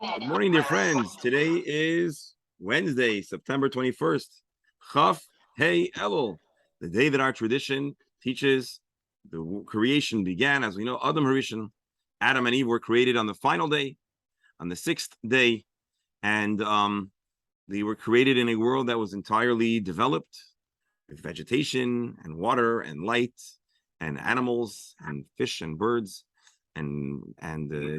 Good morning, dear friends. Today is Wednesday, September 21st. Chaf Hey Elul, the day that our tradition teaches the creation began. As we know, Adam Harishon, Adam and Eve were created on the final day, on the sixth day, and they were created in a world that was entirely developed with vegetation and water and light and animals and fish and birds and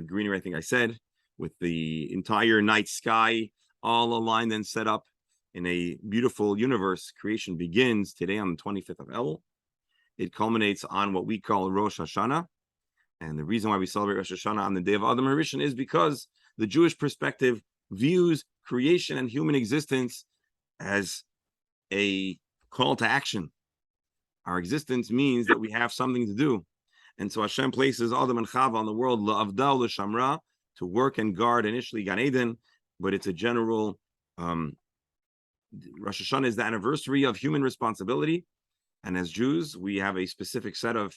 greenery. I think I said, with the entire night sky all aligned and set up in a beautiful universe. Creation begins today on the 25th of Elul. It culminates on what we call Rosh Hashanah. And the reason why we celebrate Rosh Hashanah on the day of Adam Harishon is because the Jewish perspective views creation and human existence as a call to action. Our existence means that we have something to do. And so Hashem places Adam and Chava on the world, la'avda l'shamra, to work and guard initially Gan Eden, but it's a general, Rosh Hashanah is the anniversary of human responsibility. And as Jews, we have a specific set of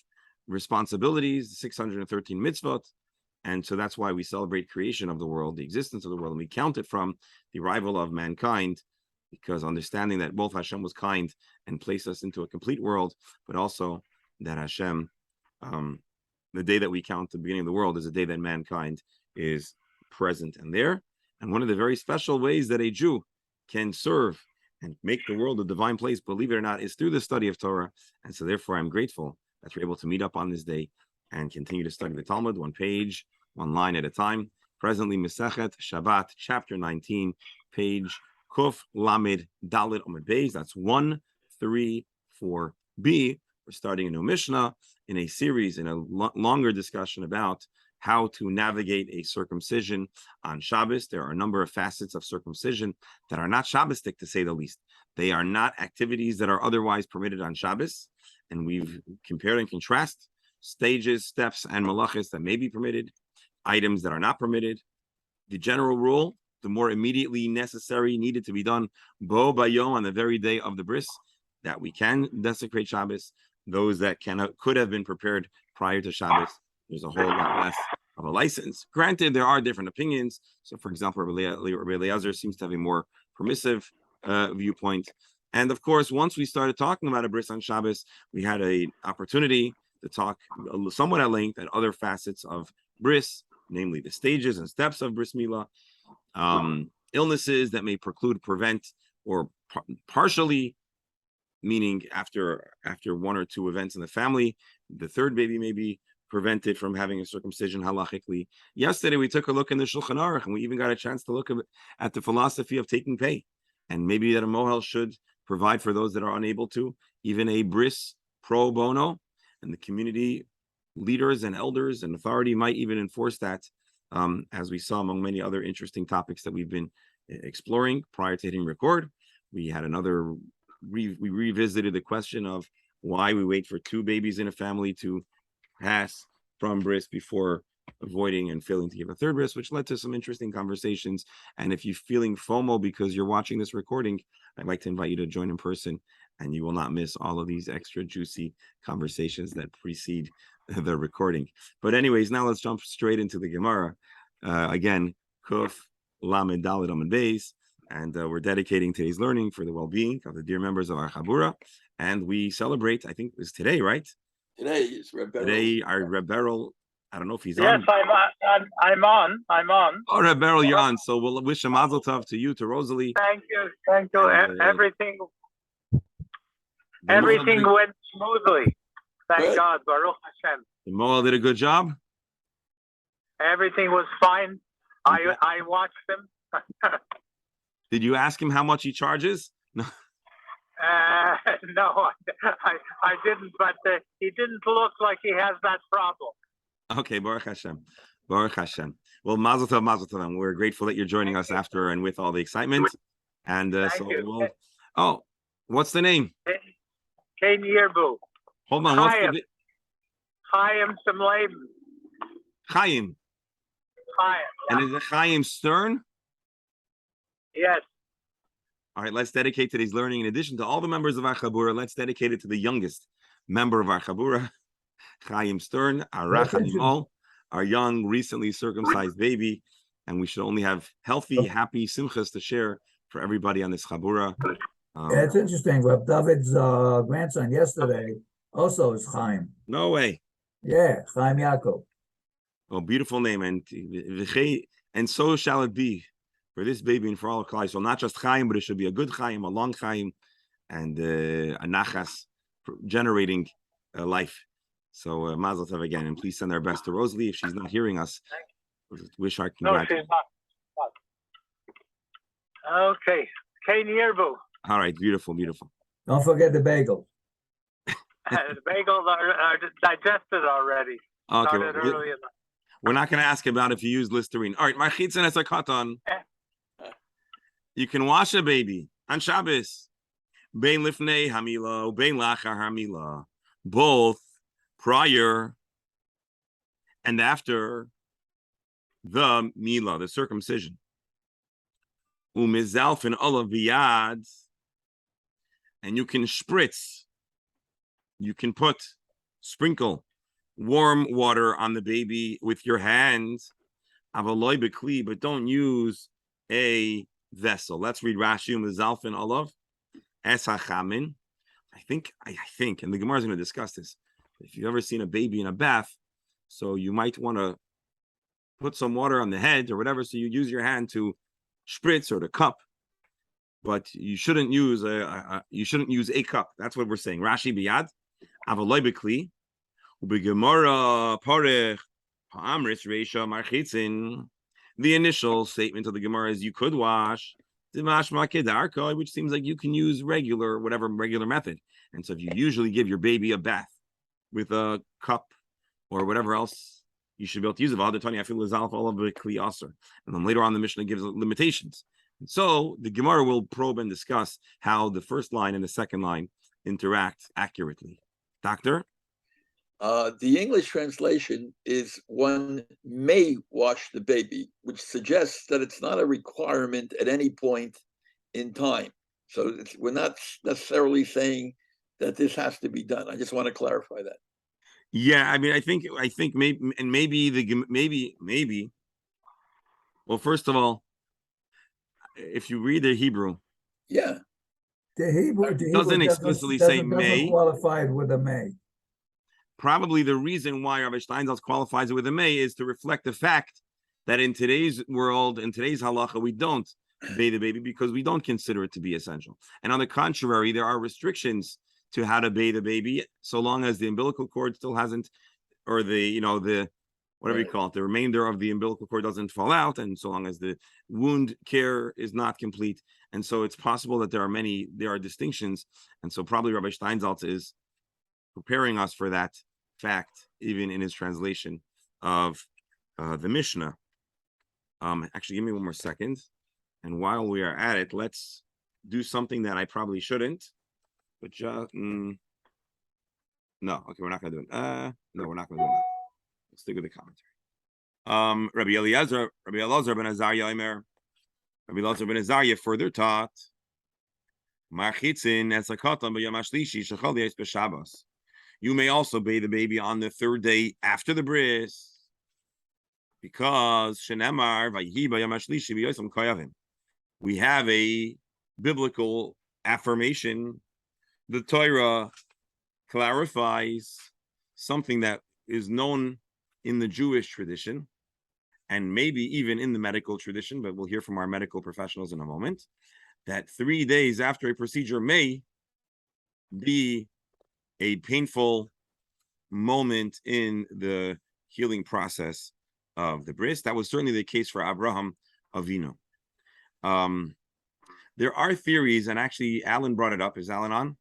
responsibilities, 613 mitzvot. And so that's why we celebrate creation of the world, the existence of the world, and we count it from the arrival of mankind, because understanding that both Hashem was kind and placed us into a complete world, but also that Hashem, the day that we count the beginning of the world, is a day that mankind is present and there. And one of the very special ways that a Jew can serve and make the world a divine place, believe it or not, is through the study of Torah. And so therefore I'm grateful that we're able to meet up on this day and continue to study the Talmud, one page, one line at a time. Presently, Masechet Shabbat, chapter 19, page Kuf Lamed Dalet Amud Beis. That's 134b. We're starting a new Mishnah in a series, in a longer discussion about how to navigate a circumcision on Shabbos. There are a number of facets of circumcision that are not Shabbostic, to say the least. They are not activities that are otherwise permitted on Shabbos. And we've compared and contrasted stages, steps, and malachas that may be permitted, items that are not permitted. The general rule, the more immediately necessary, needed to be done bo bayom, on the very day of the bris, that we can desecrate Shabbos. Those that could have been prepared prior to Shabbos, there's a whole lot less of a license. Granted, there are different opinions. So, for example, Rabbi Eliezer seems to have a more permissive viewpoint. And of course, once we started talking about a bris on Shabbos, we had an opportunity to talk somewhat at length at other facets of bris, namely the stages and steps of bris milah, illnesses that may preclude, prevent, or partially, meaning after one or two events in the family, the third baby may be prevented from having a circumcision halachically. Yesterday, we took a look in the Shulchan Aruch, and we even got a chance to look at the philosophy of taking pay, and maybe that a mohel should provide for those that are unable to, even a bris pro bono, and the community leaders and elders and authority might even enforce that, as we saw among many other interesting topics that we've been exploring prior to hitting record. We had we revisited the question of why we wait for two babies in a family to pass from bris before avoiding and failing to give a third bris, which led to some interesting conversations. And if you're feeling FOMO because you're watching this recording, I'd like to invite you to join in person, and you will not miss all of these extra juicy conversations that precede the recording. But anyways, now let's jump straight into the Gemara. Again, Kuf Lamed Dalet Amud Beis, and we're dedicating today's learning for the well-being of the dear members of our Chabura. And we celebrate, I think it's today, right? Today is Reb Beryl. Today, our Reb Beryl, I don't know if he's on. Yes, I'm on. Oh, Reb Beryl, you're on. So we'll wish a mazel tov to you, to Rosalie. Thank you. And, everything went smoothly. Thank God, Baruch Hashem. The mohel did a good job? Everything was fine. I watched him. Did you ask him how much he charges? No. No, I didn't, but he didn't look like he has that problem. Okay, Baruch Hashem. Baruch Hashem. Well, mazel tov, mazel tov. And we're grateful that you're joining us after and with all the excitement. And oh, what's the name? Cain Yerbu. Hold on. Chaim Simleim. Chaim. And is it Chaim Stern? Yes. All right, let's dedicate today's learning. In addition to all the members of our Chabura, let's dedicate it to the youngest member of our Chabura, Chaim Stern, our young, recently circumcised baby. and we should only have healthy, happy simchas to share for everybody on this chabura. Yeah, it's interesting. Reb David's grandson yesterday also is Chaim. No way. Yeah, Chaim Yaakov. Oh, beautiful name, and so shall it be for this baby and for all of Klai. So not just Chaim, but it should be a good Chaim, a long Chaim, and a nachas generating life. So Mazel Tov again, and please send our best to Rosalie if she's not hearing us. Wish our congratulations. No, she's not. Okay, Kane Yerbu. All right, beautiful, beautiful. Don't forget the bagel. The bagels are digested already. Okay, Started early enough. we're not going to ask about if you use Listerine. All right, Marchitzin es a katan. You can wash a baby on Shabbos. Bein lifnei hamila, bein lachar hamila, both prior and after the mila, the circumcision. Umizalfin olav biyad, and you can spritz. You can sprinkle warm water on the baby with your hands. Avaloi bekli, but don't use a vessel. Let's read Rashi umizalfin olav. Esachamin. I think, and the Gemara is going to discuss this. If you've ever seen a baby in a bath, so you might want to put some water on the head or whatever, so you use your hand to spritz or to cup, but you shouldn't use a cup. That's what we're saying. Rashi biyad, avaloi bekli, ubegemara parech ha'amris reisha marchitzin. The initial statement of the Gemara is you could wash. Which seems like you can use regular method. And so if you usually give your baby a bath with a cup or whatever else, you should be able to use it. And then later on the Mishnah gives limitations. And so the Gemara will probe and discuss how the first line and the second line interact accurately. Doctor? The English translation is one may wash the baby, which suggests that it's not a requirement at any point in time. So we're not necessarily saying that this has to be done. I just want to clarify that. Yeah, I mean, I think maybe. Well, first of all, if you read the Hebrew, the Hebrew doesn't explicitly say may. Qualified with a may. Probably the reason why Rabbi Steinsaltz qualifies it with a may is to reflect the fact that in today's world, in today's halacha, we don't bathe the baby because we don't consider it to be essential. And on the contrary, there are restrictions to how to bathe a baby, so long as the umbilical cord still hasn't, or the whatever you call it, the remainder of the umbilical cord doesn't fall out, and so long as the wound care is not complete. And so it's possible that there are distinctions. And so probably Rabbi Steinsaltz is preparing us for that fact, even in his translation of the Mishnah. Actually, give me one more second. And while we are at it, let's do something that I probably shouldn't. But just no, okay, we're not going to do it. No, we're not going to do it. Let's stick with the commentary. Rabbi Elazar ben Azariah Omer. Rabbi Elazar ben Azariah further taught, Marchitzin etzakatan b'yom hashlishi shechal yais b'Shabbos. You may also bathe the baby on the third day after the bris, because shenemar vayhi b'yom hashlishi b'yosam koyavim. We have a biblical affirmation. The Torah clarifies something that is known in the Jewish tradition, and maybe even in the medical tradition, but we'll hear from our medical professionals in a moment, that 3 days after a procedure may be a painful moment in the healing process of the bris. That was certainly the case for Abraham Avinu. There are theories, and actually Alan brought it up. Is Alan on?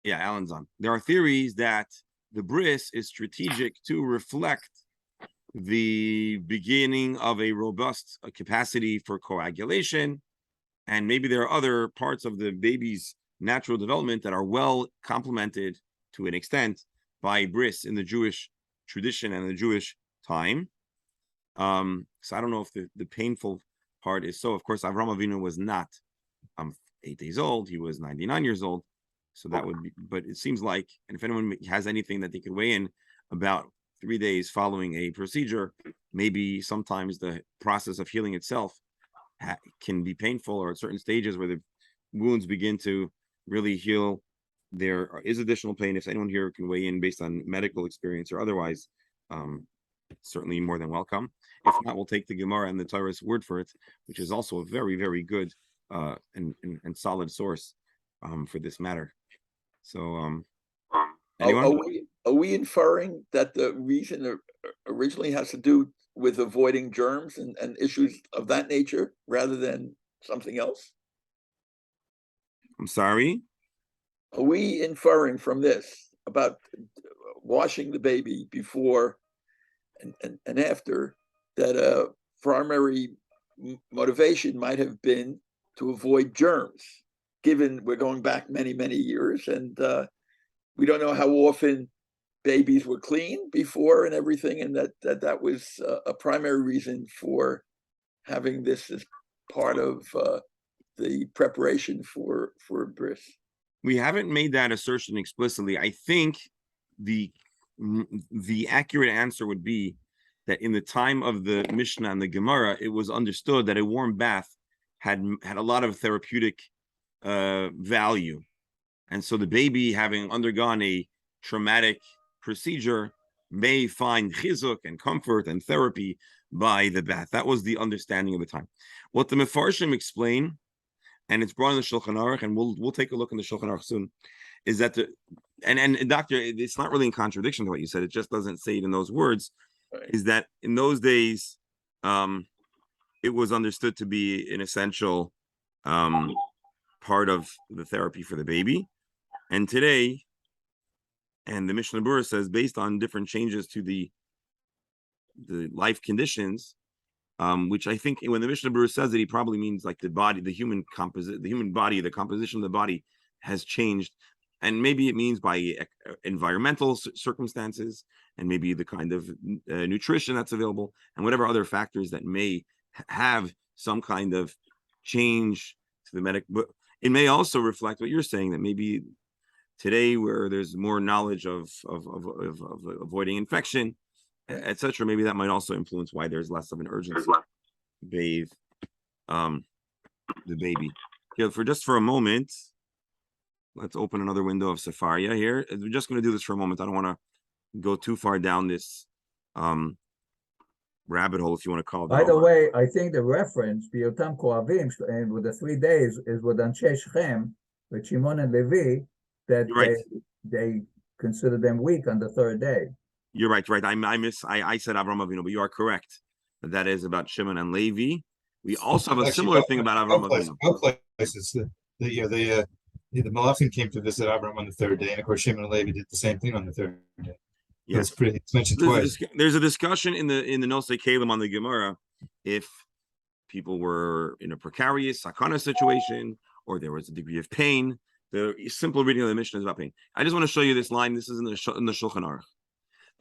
Yeah, Alan's on. There are theories that the bris is strategic to reflect the beginning of a robust capacity for coagulation, and maybe there are other parts of the baby's natural development that are well complemented to an extent by bris in the Jewish tradition and the Jewish time. So I don't know if the painful part is so. Of course, Avraham Avinu was not 8 days old; he was 99 years old. So that would be. But it seems like, and if anyone has anything that they could weigh in about 3 days following a procedure, maybe sometimes the process of healing itself can be painful, or at certain stages where the wounds begin to really heal. There is additional pain. If anyone here can weigh in based on medical experience or otherwise, certainly more than welcome. If not, we'll take the Gemara and the Torah's word for it, which is also a very, very good and solid source for this matter. So, anyone? Are we inferring that the reason originally has to do with avoiding germs and issues of that nature rather than something else? I'm sorry? Are we inferring from this about washing the baby before and after that a primary motivation might have been to avoid germs, given we're going back many, many years, and we don't know how often babies were clean before and everything, and that was a primary reason for having this as part of the preparation for bris. We haven't made that assertion explicitly. I think the accurate answer would be that in the time of the Mishnah and the Gemara, it was understood that a warm bath had a lot of therapeutic value. And so the baby, having undergone a traumatic procedure, may find chizuk and comfort and therapy by the bath. That was the understanding of the time. What the Mefarshim explain, and it's brought in the Shulchan Aruch, and we'll take a look in the Shulchan Aruch soon, is that and Doctor, it's not really in contradiction to what you said. It just doesn't say it in those words. Right. Is that in those days, it was understood to be an essential part of the therapy for the baby, and today, and the Mishnah Berurah says, based on different changes to the life conditions, which I think when the Mishnah Berurah says it, he probably means like the body, the human body, the composition of the body has changed. And maybe it means by environmental circumstances, and maybe the kind of nutrition that's available, and whatever other factors that may have some kind of change to the medic. But it may also reflect what you're saying, that maybe today, where there's more knowledge of avoiding infection, etc., maybe that might also influence why there's less of an urgency to bathe the baby. Here, for a moment, let's open another window of Sefaria here. We're just going to do this for a moment. I don't want to go too far down this rabbit hole, if you want to call it. By the way, I think the reference, Biotam Koavim, and with the 3 days, is with Anshe Shechem, with Shimon and Levi, that right. they consider them weak on the 3rd day. You're right. I said Avraham Avinu, but you are correct. That is about Shimon and Levi. We also have a similar thing about Avraham Avinu. Both places, the Malachim came to visit Abraham on the 3rd day, and of course Shimon and Levi did the same thing on the 3rd day. Yes, it's mentioned twice. There's a discussion in the Nosei Kalim on the Gemara if people were in a precarious sakana situation or there was a degree of pain. The simple reading of the Mishnah is about pain. I just want to show you this line. This is in the Shulchan Aruch.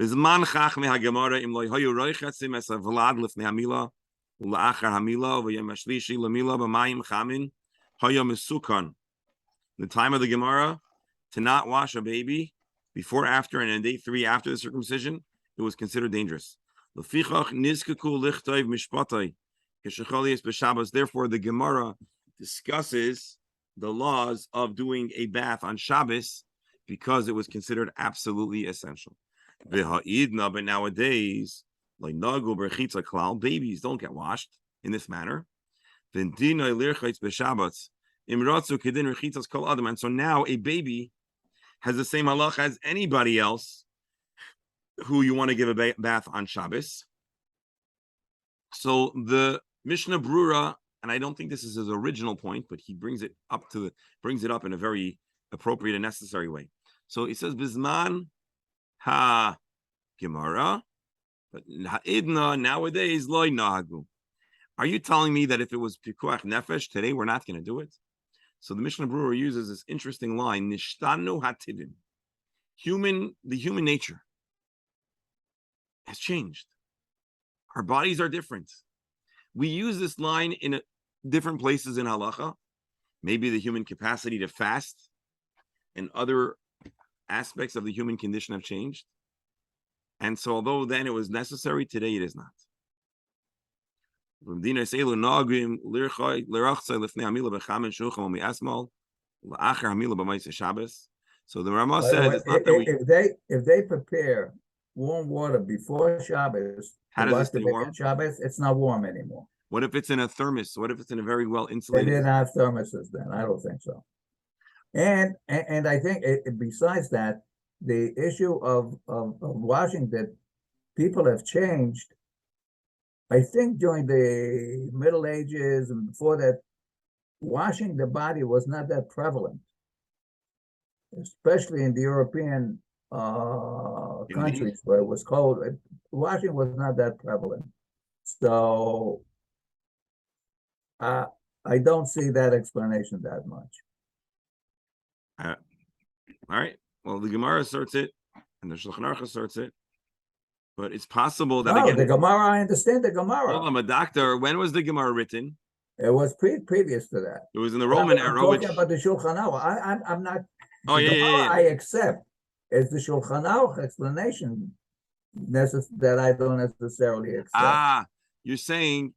B'zman chach mehagemara im lo hayu roichatzim es avlad lifnei hamila u'la'achar hamila v'yom hashlishi lamila b'mayim chamin hayom mesukan. The time of the Gemara, to not wash a baby before, after, and on day 3 after the circumcision, it was considered dangerous. Therefore, the Gemara discusses the laws of doing a bath on Shabbos because it was considered absolutely essential. But nowadays, like babies don't get washed in this manner. And so now a baby has the same halacha as anybody else who you want to give a bath on Shabbos. So the Mishnah Berurah, and I don't think this is his original point, but he brings it up in a very appropriate and necessary way. So he says, Bizman ha Gemara, but ha'idna nowadays loy nahagu. Are you telling me that if it was pikuach nefesh today, we're not going to do it? So the Mishnah Berurah uses this interesting line: "Nishtanu hativim." The human nature has changed. Our bodies are different. We use this line in different places in halacha. Maybe the human capacity to fast and other aspects of the human condition have changed. And so, although then it was necessary, today it is not. So the Rama says it's not that we. If they prepare warm water before Shabbos How to does it wash the stay baby warm? on Shabbos, it's not warm anymore. What if it's in a thermos? What if it's in a very well They insulated? didn't have thermoses then. I don't think so. And I think besides that, the issue of washing, that people have changed. I think during the Middle Ages and before that, washing the body was not that prevalent, especially in the European countries where it was cold. Washing was not that prevalent. So I don't see that explanation that much. All right. Well, the Gemara asserts it, and the Shulchan Aruch asserts it. But it's possible that No, again. the Gemara, I understand the Gemara. Hold on, a doctor. When was the Gemara written? It was previous to that. It was in the Roman era. I'm talking about the Shulchan Aruch. I'm not. Oh, yeah, Gemara I accept. It's the Shulchan Aruch explanation that I don't necessarily accept. Ah, you're saying.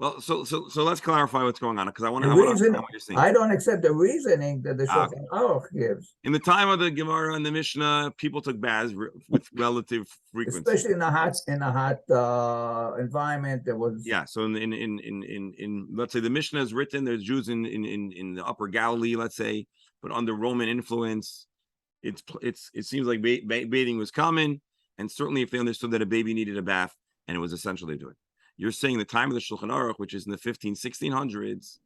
Well, so let's clarify what's going on, because I want to understand what you're saying. I don't accept the reasoning that the Shulchan Aruch gives. In the time of the Gemara and the Mishnah, people took baths with relative frequency, especially in a hot environment. There was So in let's say the Mishnah is written. There's Jews in the Upper Galilee, let's say, but under Roman influence, it seems like bathing was common, and certainly if they understood that a baby needed a bath and it was essential, they do it. You're saying the time of the Shulchan Aruch, which is in the 1600s,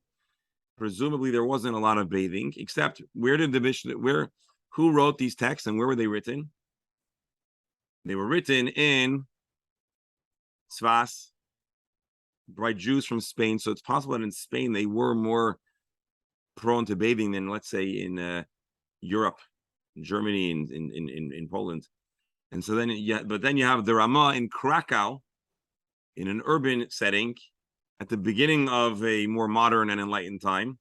presumably there wasn't a lot of bathing, except who wrote these texts and where were they written? They were written in Svas by Jews from Spain. So it's possible that in Spain they were more prone to bathing than, let's say, in Europe, Germany, in Poland. And so then, but then you have the Rama in Krakow, in an urban setting, at the beginning of a more modern and enlightened time.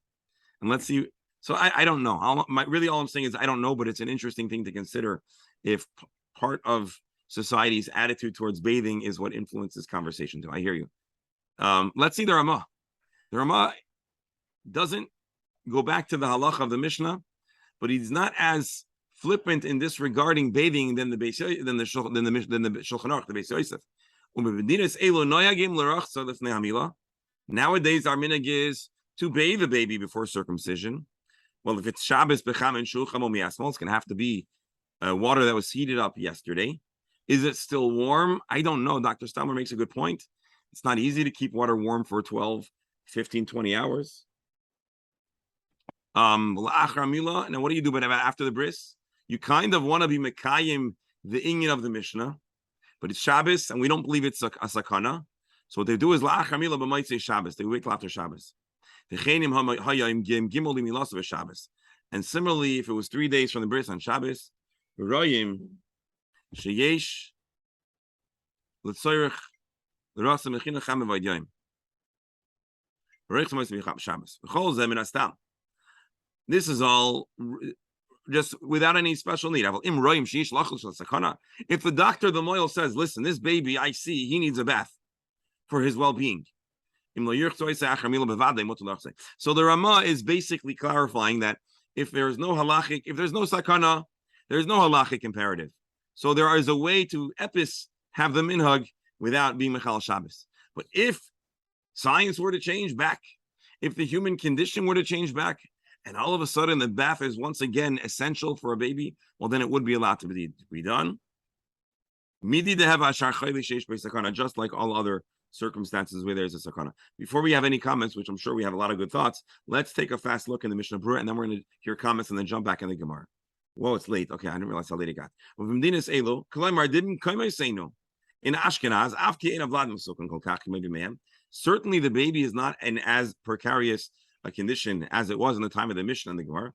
And let's see. So I don't know. All I'm saying is I don't know, but it's an interesting thing to consider if part of society's attitude towards bathing is what influences conversation too. I hear you. Let's see the Rama. The Rama doesn't go back to the halacha of the Mishnah, but he's not as flippant in disregarding bathing than the Shulchan Aruch, the Beis Yosef. Nowadays, our minhag is to bathe a baby before circumcision. Well, if it's Shabbos, it's going to have to be water that was heated up yesterday. Is it still warm? I don't know. Dr. Stammer makes a good point. It's not easy to keep water warm for 12, 15, 20 hours. Now, what do you do after the bris? You kind of want to be mekayim the inyan of the Mishnah, but it's Shabbos, and we don't believe it's a sakana. So what they do is la'achar milah b'motzei Shabbos. They wait till after Shabbos. And similarly, if it was 3 days from the bris on Shabbos, royim sheyesh l'tzoyrich l'rasa mechina cham v'aydyim. This is all just without any special need. If the doctor, the moil, says, listen, this baby, I see, he needs a bath for his well-being. So the Rama is basically clarifying that if there's no halachic, if there's no sakana, there's no halachic imperative. So there is a way to have the minhag without being mechal Shabbos. But if science were to change back, if the human condition were to change back, and all of a sudden the bath is once again essential for a baby, well, then it would be allowed to be done. Just like all other circumstances where there's a sakana. Before we have any comments, which I'm sure we have a lot of good thoughts, let's take a fast look in the Mishnah Berurah, and then we're going to hear comments and then jump back in the Gemara. Whoa, it's late. Okay, I didn't realize how late it got. In Ashkenaz, certainly the baby is not in as precarious a condition as it was in the time of the Mishnah and the Gemara.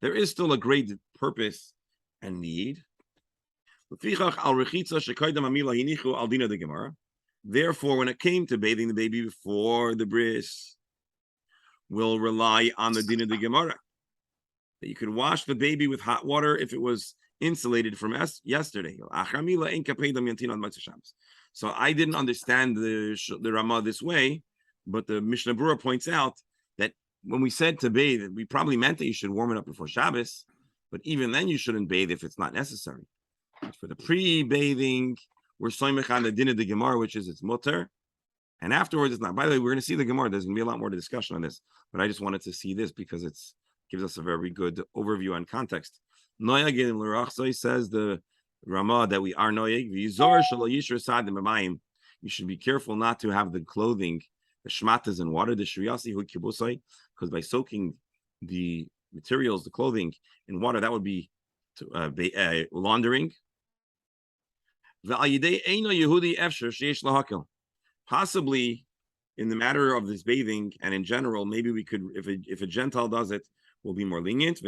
There is still a great purpose and need. Therefore, when it came to bathing the baby before the bris, we'll rely on the din of the Gemara. That you could wash the baby with hot water if it was insulated from yesterday. So I didn't understand the Ramah this way, but the Mishnah Berurah points out that when we said to bathe, we probably meant that you should warm it up before Shabbos, but even then you shouldn't bathe if it's not necessary. For the pre-bathing, we're soymech on the din of the Gemara, which is it's mutter, and afterwards it's not. By the way, we're going to see the Gemara. There's going to be a lot more discussion on this, but I just wanted to see this because it gives us a very good overview and context. Noyagin l'rachzoi says the Ramah that we are noyag. You should be careful not to have the clothing, the shmatas in water, the shriyasi hu kibusai, because by soaking the materials, the clothing in water, that would be laundering. Possibly in the matter of this bathing and in general, maybe we could, if a Gentile does it, we'll be more lenient.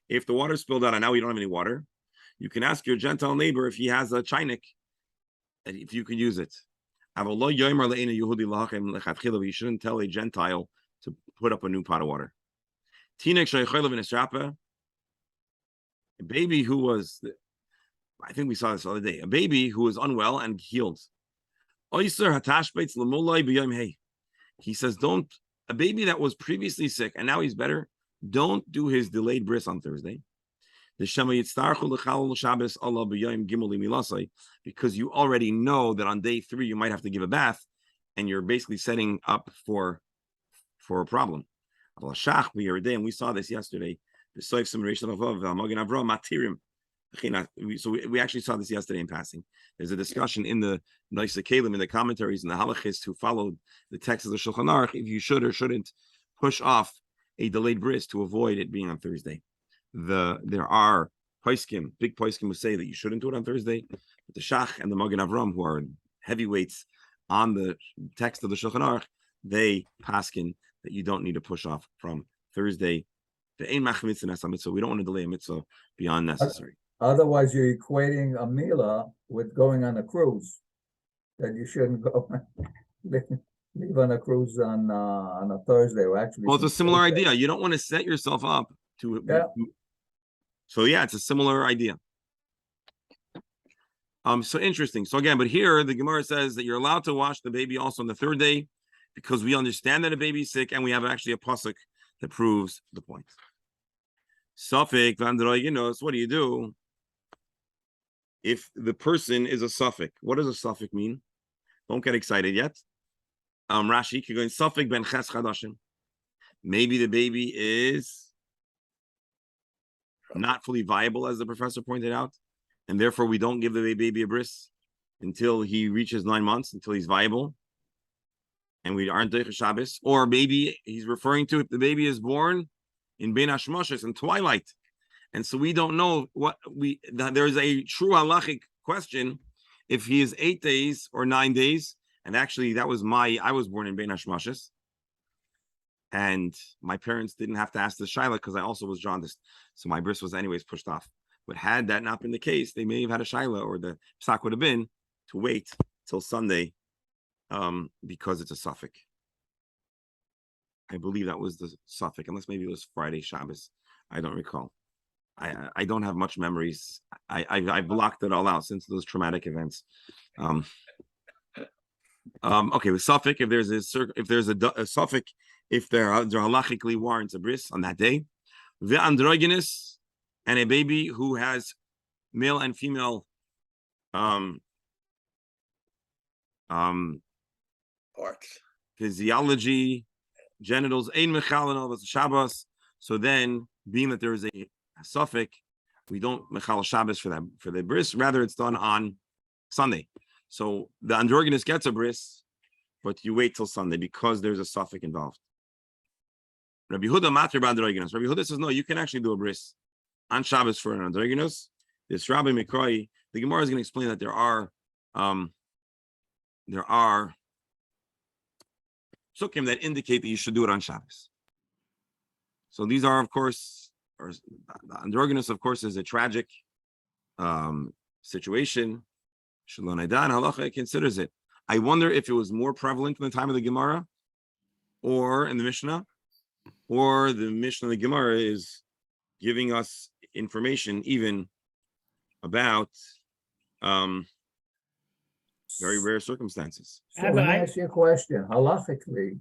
If the water spilled out and now we don't have any water, you can ask your Gentile neighbor if he has a chinik, and if you can use it. You shouldn't tell a Gentile to put up a new pot of water. A baby who was, I think we saw this the other day, a baby who was unwell and healed. He says, a baby that was previously sick and now he's better, don't do his delayed bris on Thursday. Because you already know that on day 3 you might have to give a bath, and you're basically setting up for a problem. And we saw this yesterday. So we actually saw this yesterday in passing. There's a discussion in the Noisa Kalim, in the commentaries, and the halachists who followed the text of the Shulchan Aruch, if you should or shouldn't push off a delayed bris to avoid it being on Thursday. There are big poskim who say that you shouldn't do it on Thursday, but the Shach and the Magen Avram, who are heavyweights on the text of the Shulchan Aruch, they paskin that you don't need to push off from Thursday. So we don't want to delay a mitzvah beyond necessary. Otherwise, you're equating a milah with going on a cruise. That you shouldn't go leave on a cruise on a Thursday. Or actually, well, it's a similar idea. You don't want to set yourself up to. Yeah. So yeah, it's a similar idea. So interesting. So again, but here the Gemara says that you're allowed to wash the baby also on the 3rd day, because we understand that a baby's sick, and we have actually a pasuk that proves the point. Suffik vandroiginos, what do you do if the person is a suffix? What does a suffix mean? Don't get excited yet. Rashi, you're going suffik ben ches chadashim. Maybe the baby is not fully viable, as the professor pointed out, and therefore we don't give the baby a bris until he reaches 9 months, until he's viable, and we aren't doing Shabbos. Or maybe he's referring to if the baby is born in Ben Hashmoshes in twilight, and so we don't know there's a true halachic question if he is 8 days or 9 days. And actually, I was born in Ben Hashmoshes, and my parents didn't have to ask the shaila because I also was jaundiced, so my bris was anyways pushed off. But had that not been the case, they may have had a shaila, or the psak would have been to wait till Sunday, because it's a suffix. I believe that was the suffix, unless maybe it was Friday Shabbos. I don't recall. I don't have much memories. I blocked it all out since those traumatic events. Okay, with suffix, if there's a suffix, if there halachically warrants a bris on that day, the androgynous, and a baby who has male and female parts, physiology, genitals, ein mechal and all this Shabbos. So then, being that there is a suffix, we don't mechal Shabbos for the bris. Rather, it's done on Sunday. So the androgynous gets a bris, but you wait till Sunday because there's a suffix involved. Rabbi Huda matir b'androgynous. Rabbi Huda says no, you can actually do a bris on Shabbos for an androgynous. This Rabbi Mikroi, the Gemara is going to explain that there are sukkim that indicate that you should do it on Shabbos. So these are, of course, the androgynous, of course, is a tragic situation. Shalom Aidan Halacha considers it. I wonder if it was more prevalent in the time of the Gemara, or in the Mishnah, or the Mishnah, the Gemara is giving us information even about very rare circumstances. So let me ask you a question. Halachically,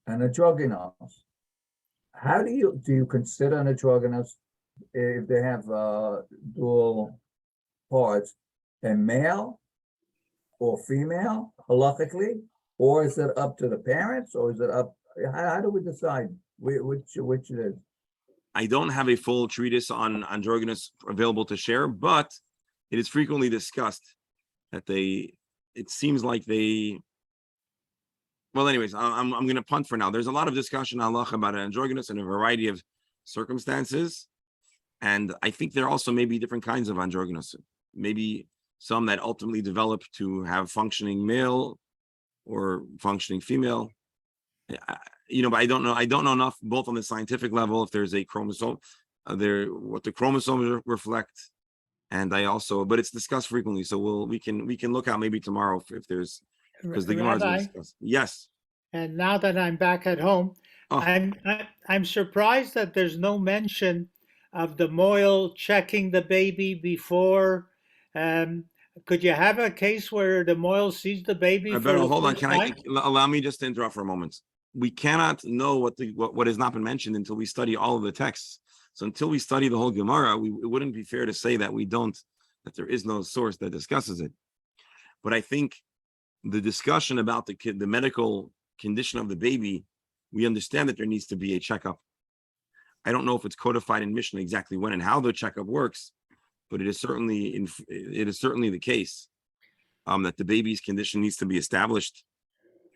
an androgynous, how do you consider an androgynous if they have dual parts, a male or female halachically, or is it up to the parents, or is it up? How do we decide which it is? I don't have a full treatise on androgynous available to share, but it is frequently discussed that it seems like well, anyways, I'm going to punt for now. There's a lot of discussion halacha about androgynous in a variety of circumstances. And I think there also may be different kinds of androgynous, maybe some that ultimately develop to have functioning male or functioning female. But I don't know enough both on the scientific level, if there's a chromosome what the chromosomes reflect. And but it's discussed frequently. So we can look out maybe tomorrow if there's, because the Gemara is going to discuss. Yes. And now that I'm back at home, I'm surprised that there's no mention of the mohel checking the baby before. Could you have a case where the mohel sees the baby? Hold on. Allow me just to interrupt for a moment? We cannot know what has not been mentioned until we study all of the texts. So until we study the whole Gemara, it wouldn't be fair to say that that there is no source that discusses it. But I think the discussion about the medical condition of the baby, we understand that there needs to be a checkup. I don't know if it's codified in Mishnah exactly when and how the checkup works, but it is certainly the case that the baby's condition needs to be established,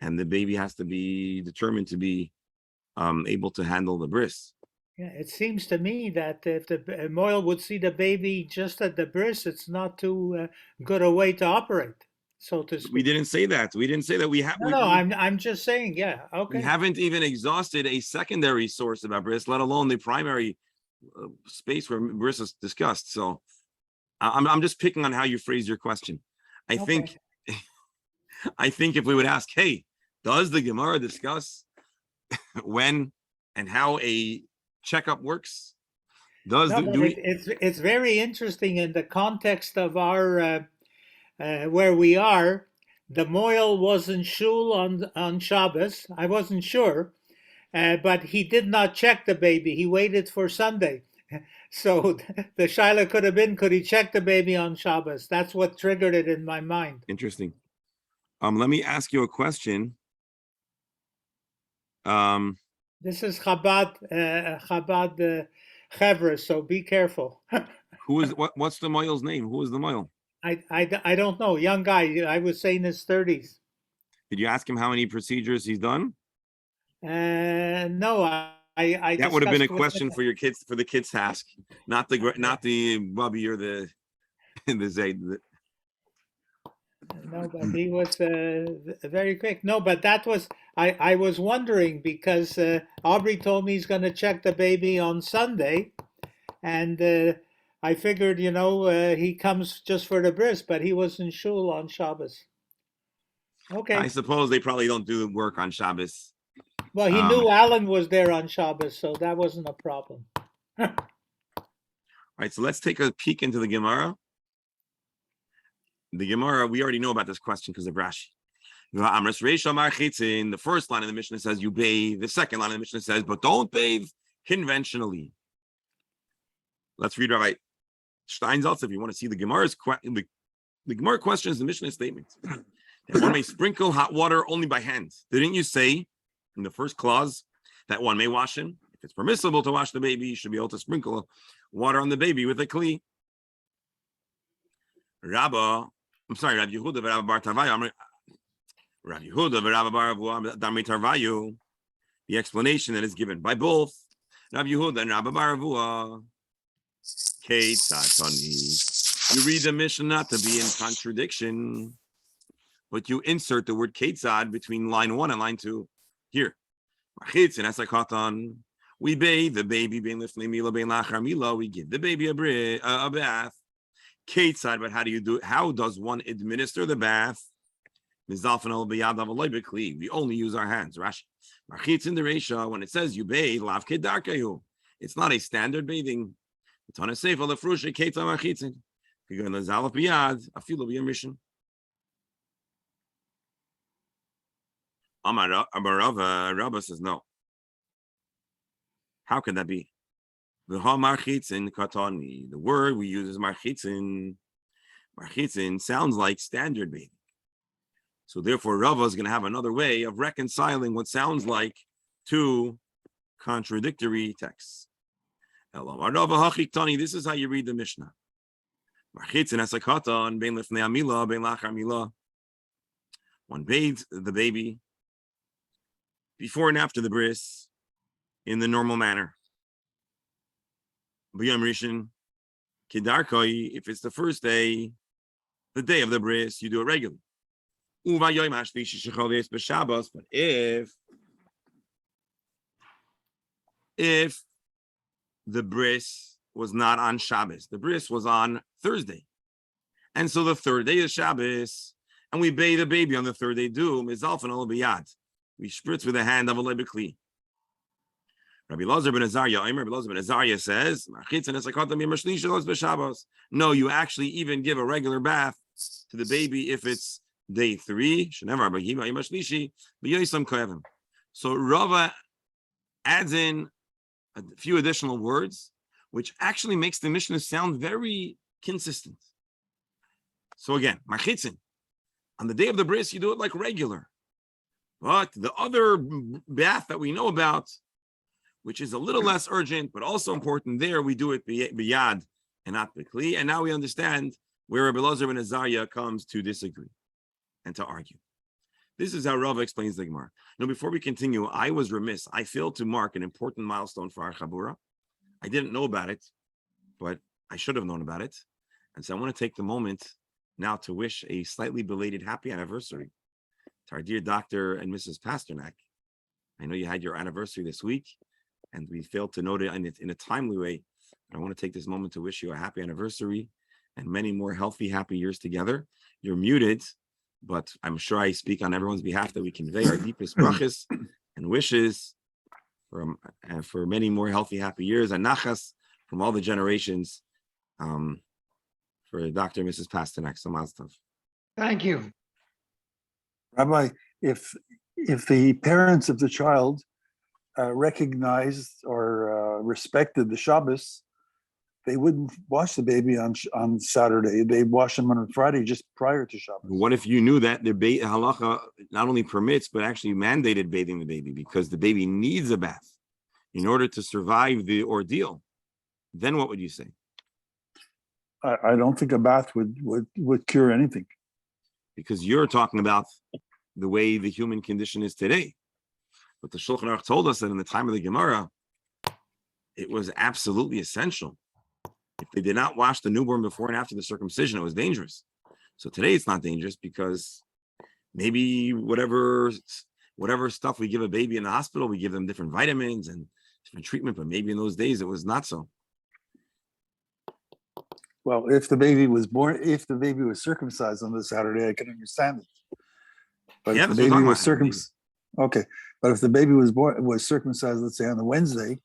and the baby has to be determined to be able to handle the bris. Yeah, it seems to me that if the mohel would see the baby just at the bris, it's not too good a way to operate, so to speak. We didn't say that. We have. No, I'm just saying. Yeah, okay. We haven't even exhausted a secondary source about bris, let alone the primary space where bris is discussed. So I'm just picking on how you phrase your question. I think if we would ask, hey, does the Gemara discuss when and how a checkup works? It's very interesting in the context of our where we are. The mohel was in shul on Shabbos. I wasn't sure, but he did not check the baby. He waited for Sunday. So the shaila could have been, could he check the baby on Shabbos? That's what triggered it in my mind. Interesting. Let me ask you a question. This is Chabad Chevra, so be careful. What's the mohel's name? Who is the mohel? I don't know. Young guy. I was saying his 30s. Did you ask him how many procedures he's done? No, I that would have been a question for the kids to ask, not the Bubby or the Zayd. No, but he was very quick. No, but that was I was wondering because Aubrey told me he's going to check the baby on Sunday, and I figured he comes just for the bris, but he was in shul on Shabbos. Okay. I suppose they probably don't do work on Shabbos. Well, he knew Alan was there on Shabbos, so that wasn't a problem. All right, so let's take a peek into the Gemara. The Gemara, we already know about this question because of Rashi. The first line of the Mishnah says you bathe. The second line of the Mishnah says, but don't bathe conventionally. Let's read Rabbi Steinsaltz if you want to see the Gemara's question. The Gemara questions the Mishnah statement. That one may sprinkle hot water only by hand. Didn't you say in the first clause that one may wash him? If it's permissible to wash the baby, you should be able to sprinkle water on the baby with a kli. Rabbi Yehuda Rabbi Bar Tarvayu. Rabbi Yehuda Rabbi Bar Tarvayu. The explanation that is given by both Rabbi Yehuda and Rabbi Bar Ketzad. You read the Mishnah not to be in contradiction, but you insert the word Ketzad between line 1 and line 2. Here, we bathe the baby. We give the baby a bath. Ketzad, but how do you do it? How does one administer the bath? We only use our hands. Rashi. Machitz in the Reisha, when it says you bathe, lav kedarkayu, it's not a standard bathing. It's on a safe of the frusha keta machitzin. You're going to zalaf biyad, a few of your mission. Rabba says no. How can that be? The marchitzin katani. The word we use is marchitzin. Marchitzin sounds like standard bathing. So therefore, Rava is going to have another way of reconciling what sounds like two contradictory texts. This is how you read the Mishnah. One bathes the baby before and after the bris in the normal manner. If it's the first day, the day of the bris, you do it regularly. But if the bris was not on Shabbos, the bris was on Thursday, and so the third day is Shabbos, and we bathe the baby on the third day, we spritz with the hand of a lebekli. Rabbi Elazar ben Azariah says, no, you actually even give a regular bath to the baby if it's day 3. So Rava adds in a few additional words, which actually makes the Mishnah sound very consistent. So again, machitzin, on the day of the bris, you do it like regular. But the other bath that we know about, which is a little less urgent, but also important there, we do it biyad and not bikli. And now we understand where Rabbi Elazar ben Azariah comes to disagree and to argue. This is how Rava explains the Gemara. Now, before we continue, I was remiss. I failed to mark an important milestone for our Chabura. I didn't know about it, but I should have known about it. And so I want to take the moment now to wish a slightly belated happy anniversary to our dear Dr. and Mrs. Pasternak. I know you had your anniversary this week, and we failed to note it in a timely way. I want to take this moment to wish you a happy anniversary and many more healthy, happy years together. You're muted, but I'm sure I speak on everyone's behalf that we convey our deepest brachas and wishes for many more healthy, happy years and nachas from all the generations for Dr. and Mrs. Pasternak. So Maztov. Thank you. Rabbi, if the parents of the child recognized or respected the Shabbos, they wouldn't wash the baby on Saturday. They'd wash him on Friday just prior to Shabbos. What if you knew that the halacha not only permits, but actually mandated bathing the baby because the baby needs a bath in order to survive the ordeal? Then what would you say? I don't think a bath would cure anything. Because you're talking about the way the human condition is today. But the Shulchan Aruch told us that in the time of the Gemara, it was absolutely essential. If they did not wash the newborn before and after the circumcision, it was dangerous. So today it's not dangerous because maybe whatever stuff we give a baby in the hospital, we give them different vitamins and different treatment, but maybe in those days it was not so. Well, if the baby was circumcised on the Saturday, I can understand it. But if the baby was circumcised, okay. But if the baby was circumcised, let's say on the Wednesday,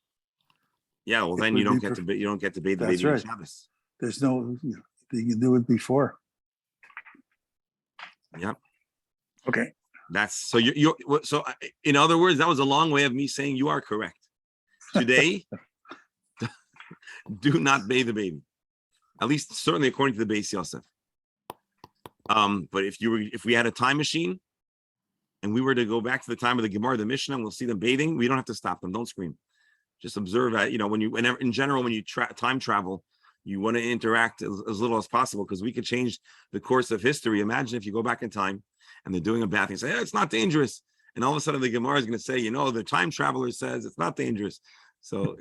yeah, well then you don't get to bathe the baby on Shabbos. There's no, you can do it before. Yep. Okay. That's so so in other words, that was a long way of me saying you are correct. Today, do not bathe the baby. At least certainly according to the Beis Yosef. But if we had a time machine and we were to go back to the time of the Gemara, the Mishnah, and we'll see them bathing, we don't have to stop them. Don't scream. Just observe that, in general, when you time travel, you want to interact as little as possible because we could change the course of history. Imagine if you go back in time and they're doing a bath and you say, it's not dangerous. And all of a sudden the Gemara is going to say, the time traveler says it's not dangerous. So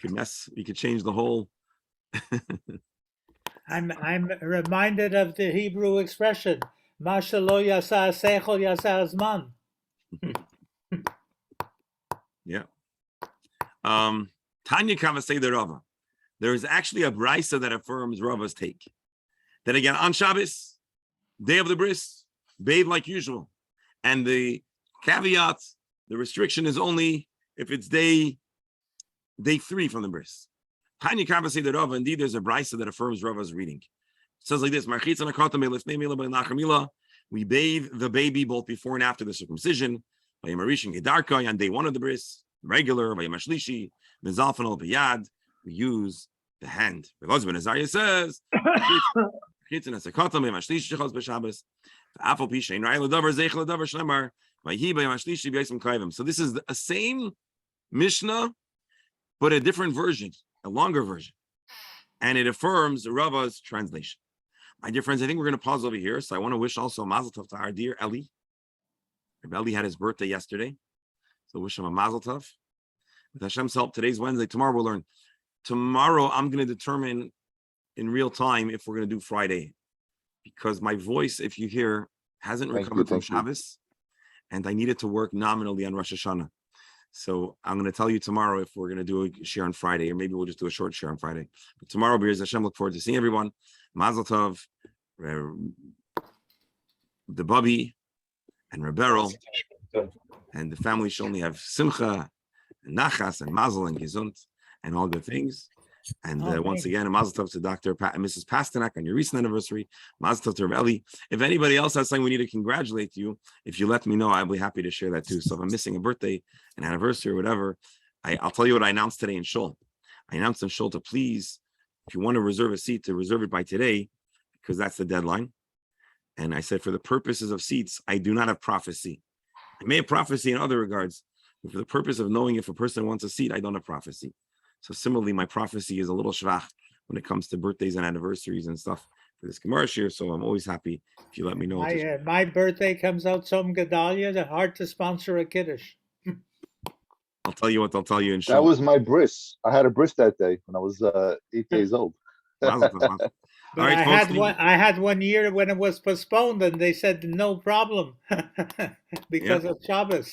you could change the whole. I'm reminded of the Hebrew expression, "Ma shelo yasa seichel yasa zman." Yeah. Tanya Kavasei the Rava. There is actually a brisa that affirms Rava's take. Then again, on Shabbos, day of the bris, bathe like usual. And the caveat, the restriction is only if it's day 3 from the bris. Tanya Kava say the Rava, indeed, there's a brisa that affirms Rava's reading. It says like this: we bathe the baby both before and after the circumcision. On day 1 of the bris, regular, we use the hand. The husband Azariah says, so this is a same Mishnah, but a different version, a longer version. And it affirms Rava's translation. My dear friends, I think we're going to pause over here. So I want to wish also a mazel tov to our dear Eli. Eli had his birthday yesterday. So wish him a mazel tov. With Hashem's help, today's Wednesday. Tomorrow we'll learn. Tomorrow I'm going to determine in real time if we're going to do Friday. Because my voice, if you hear, hasn't recovered from Shabbos. And I needed to work nominally on Rosh Hashanah. So I'm going to tell you tomorrow if we're going to do a share on Friday, or maybe we'll just do a short share on Friday. But tomorrow, B'ez Hashem, look forward to seeing everyone. Mazel Tov, the Bubby, and Rebero, and the family should only have Simcha, and Nachas, and Mazel, and Gesund, and all good things. And once again, a Mazel Tov to Dr. And Mrs. Pasternak on your recent anniversary. Mazel Tov to Rebelli. If anybody else has something we need to congratulate you, if you let me know, I'll be happy to share that too. So if I'm missing a birthday, an anniversary, or whatever, I'll tell you what I announced today in Shul. I announced in Shul to please, if you want to reserve a seat, to reserve it by today, because that's the deadline. And I said, for the purposes of seats, I do not have prophecy. I may have prophecy in other regards, but for the purpose of knowing if a person wants a seat, I don't have prophecy. So similarly, my prophecy is a little shvach when it comes to birthdays and anniversaries and stuff for this Gemara shir. So I'm always happy if you let me know. My birthday comes out some Gedalia. It's hard to sponsor a Kiddush. I'll tell you what they'll tell you in That was my bris. I had a bris that day when I was 8 days old. But right, I had one year when it was postponed, and they said no problem because of Shabbos.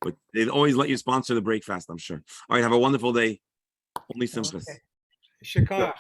But they always let you sponsor the break fast, I'm sure. All right, have a wonderful day. Only Simchas. Shikar.